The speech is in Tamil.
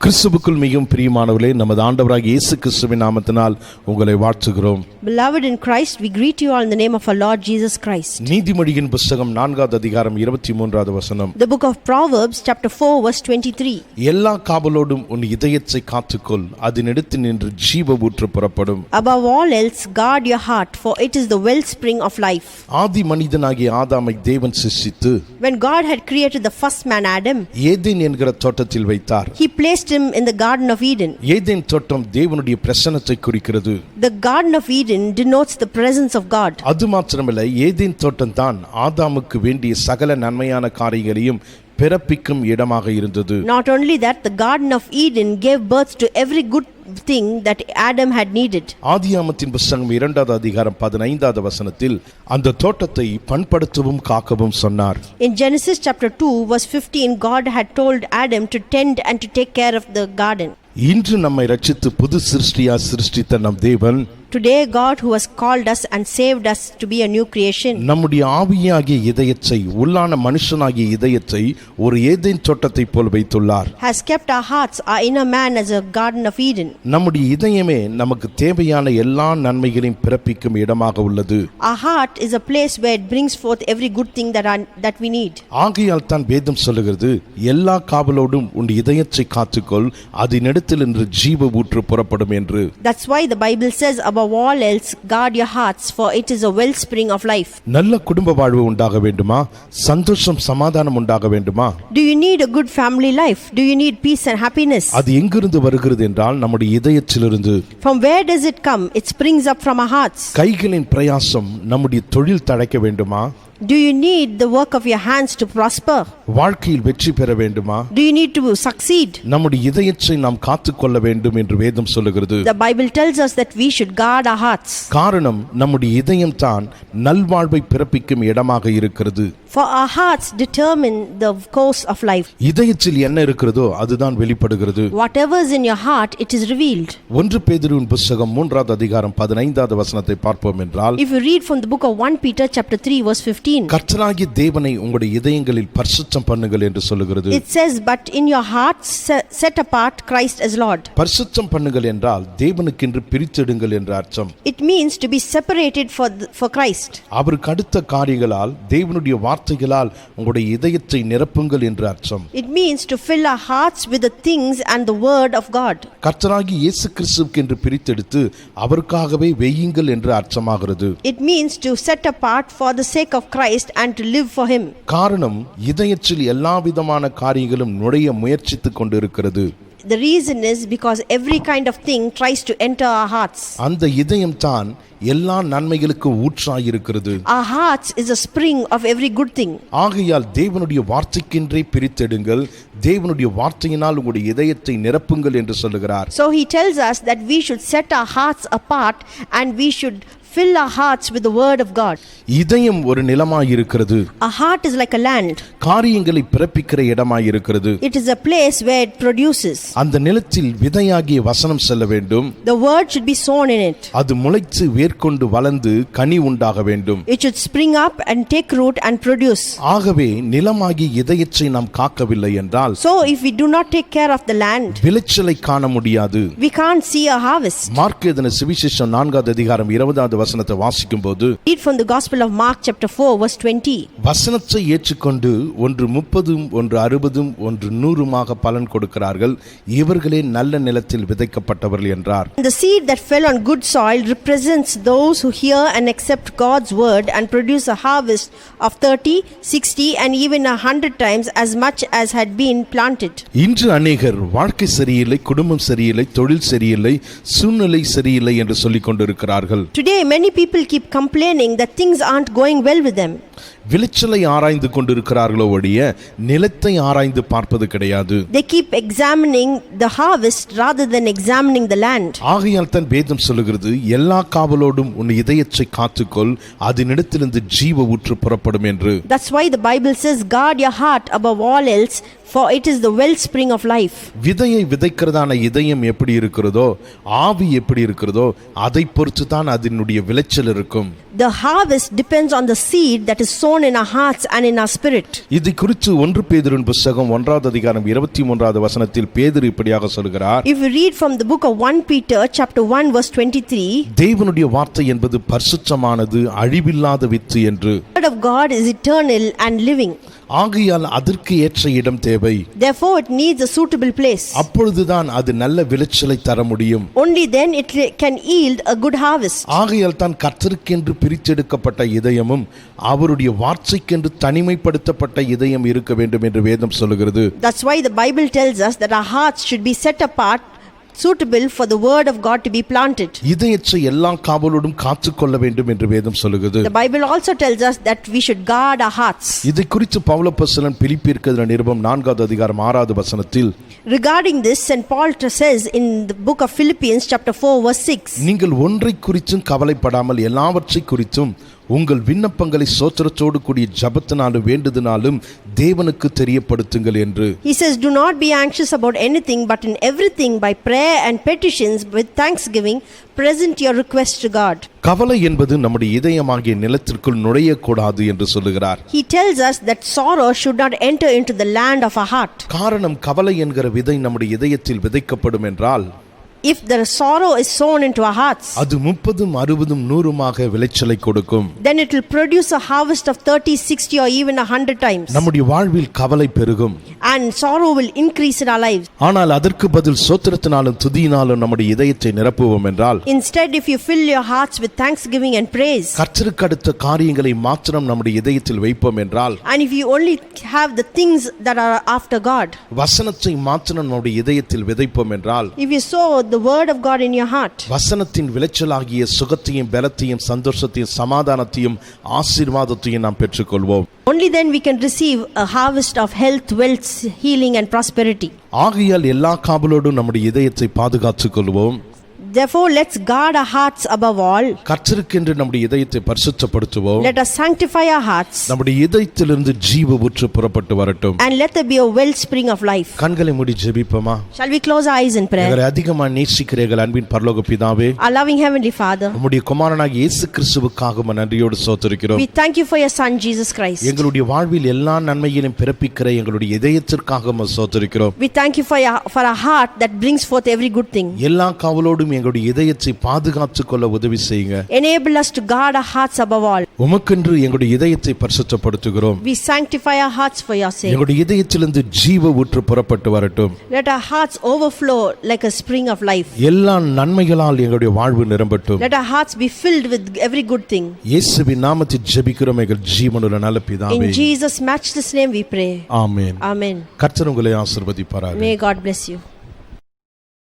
கிறிஸ்துவுக்குள் மிகவும் பிரியமானவர்களே, நமது ஆண்டவராகிய இயேசு கிறிஸ்துவின் நாமத்தினால் உங்களை வாழ்த்துகிறோம். Beloved in Christ, we greet you all in the name of our Lord Jesus Christ. நீதிமொழியின் புத்தகம் 4வது அதிகாரம் 23வது வசனம். The book of Proverbs chapter 4 verse 23. எல்லா காவலோடும் உன் இதயத்தை காத்துக்கொள், அதனிடத்தில் நின்று ஜீவ ஊற்று புறப்படும். Above all else guard your heart, for it is the wellspring of life. ஆதி மனிதனாகிய ஆதாமை தேவன் சிருஷ்டித்து, When God had created the first man Adam, Eden என்கிற தோட்டத்தில் வைத்தார். He placed him in the Garden of Eden. Eden தோட்டம் தேவனுடைய பிரசன்னத்தை குறிக்கிறது. The Garden of Eden denotes the presence of God. அது மாத்திரமல்ல, ஏதேன் தோட்டம் தான் ஆதாமுக்கு வேண்டிய சகல நன்மையான காரியங்களையும் பிறப்பிக்கும் இடமாக இருந்தது. Not only that, the Garden of Eden gave birth to every good thing that Adam had needed. ஆதியாகமத்தின் புத்தகம் 2வது அதிகாரம் 15வது வசனத்தில் அந்த தோட்டத்தை பண்படுத்தவும் காக்கவும் சொன்னார். In Genesis chapter 2 verse 15, God had told Adam to tend and to take care of the garden. இன்று நம்மை ரட்சித்து புது சிருஷ்டியா சிருஷ்டித்த நம் தேவன், Today God who has called us and saved us to be a new creation, நம்முடைய ஆவியாகிய இதயத்தை, உள்ளான மனுஷனாகிய இதயத்தை ஒரு ஏதேன் தோட்டத்தை போல் வைத்துள்ளார். has kept our hearts, our inner man, as a Garden of Eden. நம்முடைய இதயமே நமக்கு தேவையான எல்லா நன்மைகளையும் பிறப்பிக்கும் இடமாக உள்ளது. Our heart is a place where it brings forth every good thing that we need. ஆகையால் தான் வேதம் சொல்லுகிறது, எல்லா காவலோடும் உன் இதயத்தை காத்துக்கொள், அதனிடத்தில் நின்று ஜீவ ஊற்று புறப்படும் என்று. That's why the Bible says, above all else guard your hearts, for it is a wellspring of life. நல்ல குடும்ப வாழ்வு உண்டாக வேண்டுமா? சந்தோஷம் சமாதானம் உண்டாக வேண்டுமா? Do you need a good family life? Do you need peace and happiness? அது எங்கிருந்து வருகிறது என்றால் நம்முடைய இதயத்திலிருந்து. From where does it come? It springs up from our hearts. கைகளின் பிரயாசம் நம்முடைய தொழில் தழைக்க வேண்டுமா? Do you need the work of your hands to prosper? வாழ்க்கையில் வெற்றி பெற வேண்டுமா? Do you need to succeed? நம்முடைய இதயத்தை நாம் காத்துக்கொள்ள வேண்டும் என்று வேதம் சொல்லுகிறது. The Bible tells us that we should guard our hearts. காரணம், நம்முடைய இதயம் தான் நல்வாழ்வை பிறப்பிக்கும் இடமாக இருக்கிறது. For our hearts determine the course of life. இதயத்தில் என்ன இருக்கிறதோ அதுதான் வெளிப்படுகிறது. Whatever is in your heart, it is revealed. 1 பேதுருவின் புத்தகம் 3வது அதிகாரம் 15வது வசனத்தை பார்ப்போம் என்றால், If you read from the book of 1 Peter chapter 3 verse 15, கர்த்தராகிய தேவனை உங்களுடைய இதயங்களில் பரிசுத்தம் பண்ணுங்கள் என்று சொல்லுகிறது. it says, but in your hearts set apart Christ as Lord. பரிசுத்தம் பண்ணுங்கள் என்றால் தேவனுக்கென்று பிரித்தெடுங்கள் என்ற அர்த்தம். It means to be separated for Christ. அவருக்கு அடுத்த காரியங்களால், தேவனுடைய வார்த்தைகளால் உங்களுடைய இதயத்தை நிரப்புங்கள் என்று அர்த்தம். It means to fill our hearts with the things and the word of God. கர்த்தராகிய இயேசு கிறிஸ்துவுக்கென்று பிரித்தெடுத்து அவருக்காகவே வெய்யுங்கள் என்று அர்த்தமாகிறது. It means to set apart for the sake of Christ and to live for him. காரணம், இதயத்தில் எல்லா விதமான காரியங்களும் நுழைய முயற்சித்துக் கொண்டிருக்கிறது. The reason is because every kind of thing tries to enter our hearts. அந்த இதயம் தான் எல்லா நன்மைகளுக்கு ஊற்றாயிருக்கிறது. Our hearts is a spring of every good thing. ஆகையால் தேவனுடைய வார்த்தைக்கென்றே பிரித்தெடுங்கள், தேவனுடைய வார்த்தையினால் உங்களுடைய இதயத்தை நிரப்புங்கள் என்று சொல்லுகிறார். So he tells us that we should set our hearts apart and we should fill our hearts with the word of God. இதயம் ஒரு நிலமாயிருக்கிறது. A heart is like a land. காரியங்களை பிறப்பிக்கிற இடமாயிருக்கிறது. It is a place where it produces. அந்த நிலத்தில் விதையாகிய வசனம் செல்ல வேண்டும். The word should be sown in it. அது முளைத்து வேர்கொண்டு வளர்ந்து கனி உண்டாக வேண்டும். It should spring up and take root and produce. ஆகவே நிலமாகிய இதயத்தை நாம் காக்கவில்லை என்றால், So if we do not take care of the land, விளைச்சலை காண முடியாது. we can't see a harvest. Mark எழுதின சுவிசேஷம் 4வது அதிகாரம் 20வது வசனத்தை வாசிக்கும்போது, Read from the Gospel of Mark chapter 4 verse 20. வசனத்தை ஏற்றுக்கொண்டு ஒன்று 30, ஒன்று 60, ஒன்று 100 பலன் கொடுக்கிறார்கள், இவர்களே நல்ல நிலத்தில் விதைக்கப்பட்டவர்கள் என்றார். The seed that fell on good soil represents those who hear and accept God's word and produce a harvest of 30, 60 and even 100 times as much as had been planted. இன்று அநேகர் வாழ்க்கை சரியில்லை, குடும்பம் சரியில்லை, தொழில் சரியில்லை, சூழ்நிலை சரியில்லை என்று சொல்லிக் கொண்டிருக்கிறார்கள். Today many people keep complaining that things aren't going well with them. விளைச்சலை ஆராய்ந்து கொண்டிருக்கிறார்களோ ஒழிய நிலத்தை ஆராய்ந்து பார்ப்பது கிடையாது. They keep examining the harvest rather than examining the land. ஆகையால் தான் வேதம் சொல்லுகிறது, எல்லா காவலோடும் உன் இதயத்தை காத்துக்கொள், அதனிடத்திலிருந்து ஜீவ ஊற்று புறப்படும் என்று. That's why the Bible says, guard your heart above all else, for it is the wellspring of life. விதையை விதைக்கிறதான இதயம் எப்படி இருக்கிறதோ, ஆவி எப்படி இருக்கிறதோ, அதை பொறுத்து தான் அதனுடைய விளைச்சல் இருக்கும். The harvest depends on the seed that is sown in our hearts and in our spirit. இதை குறித்து 1 பேதுருவின் புத்தகம் 1வது அதிகாரம் 23வது வசனத்தில் பேதுரு இப்படியாக சொல்கிறார். If you read from the book of 1 Peter chapter 1 verse 23, தேவனுடைய வார்த்தை என்பது பரிசுத்தமானது, அழிவில்லாத வித்து என்று. the word of God is eternal and living. ஆகையால் அதற்கு ஏற்ற இடம் தேவை. Therefore it needs a suitable place. அப்பொழுதுதான் அது நல்ல விளைச்சலை தர முடியும். Only then it can yield a good harvest. ஆகையால் தான் கர்த்தருக்கென்று பிரித்தெடுக்கப்பட்ட இதயமும் அவருடைய வார்த்தைக்கென்று தனிமைப்படுத்தப்பட்ட இதயம் இருக்க வேண்டும் என்று வேதம் சொல்லுகிறது. That's why the Bible tells us that our hearts should be set apart, suitable for the word of God to be planted. இதயத்தை எல்லா காவலோடும் காத்துக்கொள்ள வேண்டும் என்று வேதம் சொல்லுகிறது. The Bible also tells us that we should guard our hearts. இதை குறித்து பவுல் அப்போஸ்தலன் பிலிப்பியருக்கு எழுதின நிருபம் 4வது அதிகாரம் 6வது வசனத்தில், regarding this, St. Paul says in the book of Philippians chapter 4 verse 6, நீங்கள் ஒன்றை குறித்தும் கவலைப்படாமல் எல்லாவற்றை குறித்தும் உங்கள் விண்ணப்பங்களை ஸ்தோத்திரத்தோடு கூடிய ஜெபத்தினாலும் வேண்டுதனாலும் தேவனுக்கு தெரியப்படுத்துங்கள் என்று. He says, do not be anxious about anything, but in everything by prayer and petitions with thanksgiving present your requests to God. கவலை என்பது நம்முடைய இதயமாகிய நிலத்திற்குள் நுழையக்கூடாது என்று சொல்லுகிறார். He tells us that sorrow should not enter into the land of our heart. காரணம், கவலை என்கிற விதை நம்முடைய இதயத்தில் விதைக்கப்படும் என்றால், if the sorrow is sown into our hearts, அது 30, 60, 100 விளைச்சலை கொடுக்கும். then it will produce a harvest of 30, 60 or even 100 times. நம்முடைய வாழ்வில் கவலை பெருகும். And sorrow will increase in our lives. ஆனால் அதற்கு பதில் ஸ்தோத்திரத்தினாலும் துதியினாலும் நம்முடைய இதயத்தை நிரப்புவோம் என்றால், Instead, if you fill your hearts with thanksgiving and praise, கர்த்தருக்கு அடுத்த காரியங்களை மாத்திரம் நம்முடைய இதயத்தில் வைப்போம் என்றால், and if you only have the things that are after God, வசனத்தை மாத்திரம் நம்முடைய இதயத்தில் விதைப்போம் என்றால், if you sow the word of God in your heart, வசனத்தின் விளைச்சலாகிய சுகத்தையும் பலத்தையும் சந்தோஷத்தையும் சமாதானத்தையும் ஆசீர்வாதத்தையும் நாம் பெற்றுக்கொள்வோம். only then we can receive a harvest of health, wealth, healing and prosperity. ஆகையால் எல்லா காவலோடும் நம்முடைய இதயத்தை பாதுகாத்துக் கொள்வோம். Therefore, let's guard our hearts above all. கர்த்தருக்கென்று நம்முடைய இதயத்தை பரிசுத்தப்படுத்துவோம். Let us sanctify our hearts, நம்முடைய இதயத்திலிருந்து ஜீவ ஊற்று புறப்பட்டு வரட்டும். and let there be a wellspring of life. கண்களை மூடி ஜெபிப்போமா? Shall we close our eyes in prayer? எங்களை அதிகமாக நேசிக்கிற எங்கள் அன்பின் பரலோக பிதாவே, Our loving heavenly Father, நம்முடைய குமாரனாகிய இயேசு கிறிஸ்துவுக்காக நன்றியோடு ஸ்தோத்திரிக்கிறோம். we thank you for your son Jesus Christ. எங்களுடைய வாழ்வில் எல்லா நன்மையிலும் பிறப்பிக்கிற எங்களுடைய இதயத்திற்காக ஸ்தோத்திரிக்கிறோம். We thank you for our heart that brings forth every good thing. எல்லா காவலோடும் எங்களுடைய இதயத்தை பாதுகாத்துக் கொள்ள உதவி செய்யுங்க. Enable us to guard our hearts above all. உமக்கென்று எங்களுடைய இதயத்தை பரிசுத்தப்படுத்துகிறோம். We sanctify our hearts for your sake. எங்களுடைய இதயத்திலிருந்து ஜீவ ஊற்று புறப்பட்டு வரட்டும். Let our hearts overflow like a spring of life. எல்லா நன்மைகளால் எங்களுடைய வாழ்வு நிரம்பட்டும். Let our hearts be filled with every good thing. இயேசுவின் நாமத்தில் ஜெபிக்கிறோம் எங்கள் ஜீவனுள்ள நல்ல பிதாவே. In Jesus' matchless name we pray. Amen. Amen. கர்த்தர் உங்களை ஆசீர்வதிப்பாராக. May God bless you.